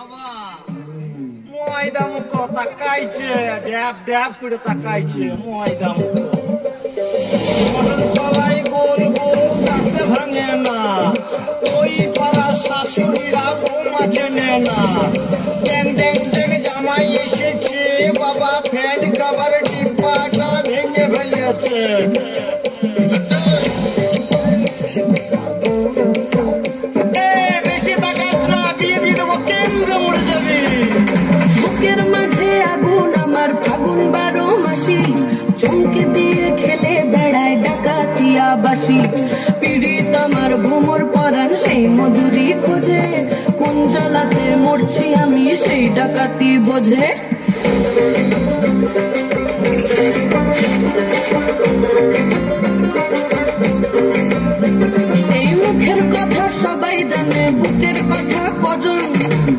বাবা ময়দা মুখ তাকাইছে ড্যাব ড্যাব করে তাকাইছে ময়দা মুখ গলায় গোল গোল কাঁদতে ভাঙে না ওই পাড়া শাশুড়িরা বৌমা চেনে না ড্যাং ড্যাং ড্যাং জামাই এসেছে বাবা ফ্যান কাভার ডিব্বাটা ভেঙে ফেলেছে চমকে দিয়ে খেলে বেড়ায় ডাকাতিয়া বাসি পীড়িত আমার ভ্রমর পরাণ সেই মধুরী খোঁজে কোন জ্বালাতে মরছি আমি সেই ডাকাতি বোঝে এই মুখের কথা সবাই জানে বুকের কথা কজন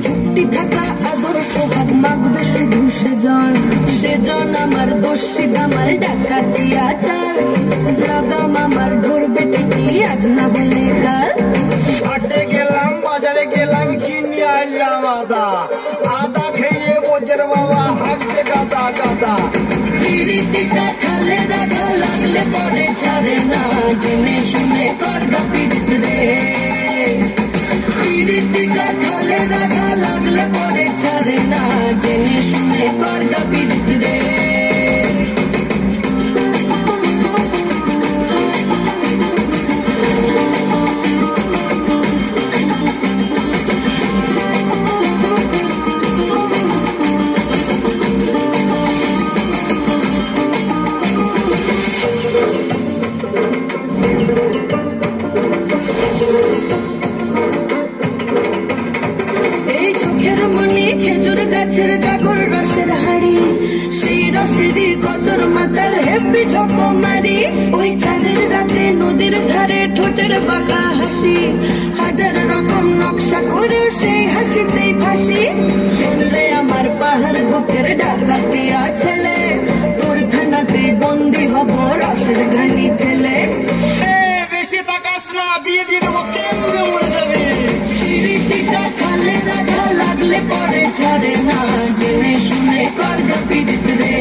চুক্তি থাকা আদর সোহাগ মাগবে শুধু সেজন আমার দোষী আমার ডাকাতিয়া চাল লাগাম আমার ধরবে ঠিকই আজ না হলে কাল হাটে গেলাম বাজারে গেলাম কিনে আনলাম আদা আদা খেয়ে বোঝের বাবা হাঁকছে গাদা গাদা পিরিতিটা খালে রাখা লাগলে পরে ছাড়ে না জেনে শুনে করবা পীড়িত রে পিরিতিটা খালে রাখা লাগলে পরে ছাড়ে না জেনে শুনে করবা পীড়িত রে খেজুর গাছের ডাগর রসের হাড়ি সেই রসেরই কতর মাতাল হেপি ঝকো মারি ওই চাঁদের রাতে নদীর ধারে ঠোঁটের বাঁকা হাসি হাজার রকম নকশা করেও সেই হাসিতেই ফাঁসি শুনলে আমার পাহাড় বুকের ডাকাতিয়া ছেলে তোর থানাতেই বন্দি হব রসের ঘানি ঠেলে বেশি তাকাস না বিয়ে দিয়ে দেবো কেন্দ্রে মরে যাবে রীতিটা খালে রাখা লাগলে পরে ছাড়ে না জেনে শুনে করগা পীড়িত রে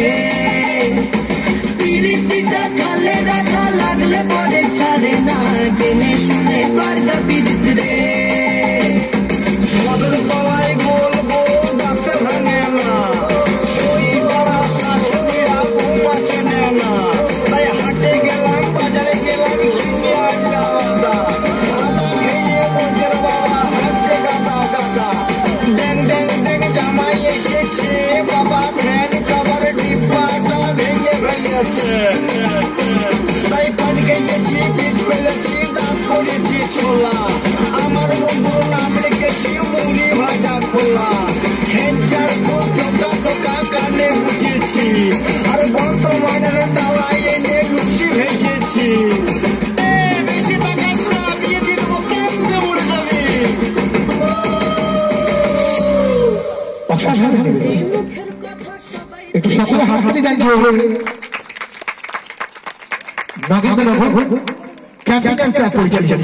রীতিটা খালে রাখা লাগলে পরে ছাড়ে না জেনে শুনে করগা পীড়িত রে মদর গলায় গোল গোল ডাকতে ভাঙে না ওই বড়া শাশুড়িরা বৌমা চেনে না তাই হাটে গেলাম বাজারে গেলাম কিনে আনলাম আদা আদা খেয়ে বোঝের বাবা হাঁকছে গাদা গাদা ড্যাং ড্যাং ড্যাং জামাই এসেছে বাবা ফ্যান কাভার ডিব্বাটা ভেঙে ফেলেছে তাই পান খেয়েছি বীজ ফেলেছি দাঁত করেছি ছোলা আমার বন্ধু নাম লিখেছি মুড়ি ভাজা খোলা হেঞ্চার ধোকা ধোকা কানে বুঝেছি আর বর্তমানের ডালায় এনে লুচি ভেজেছি বেশি তাকাস না বিয়ে দিয়ে দেবো কেন্দ্রে মরে যাবে একটু সকলে হাততালি দেন নাগিন পরিচালিত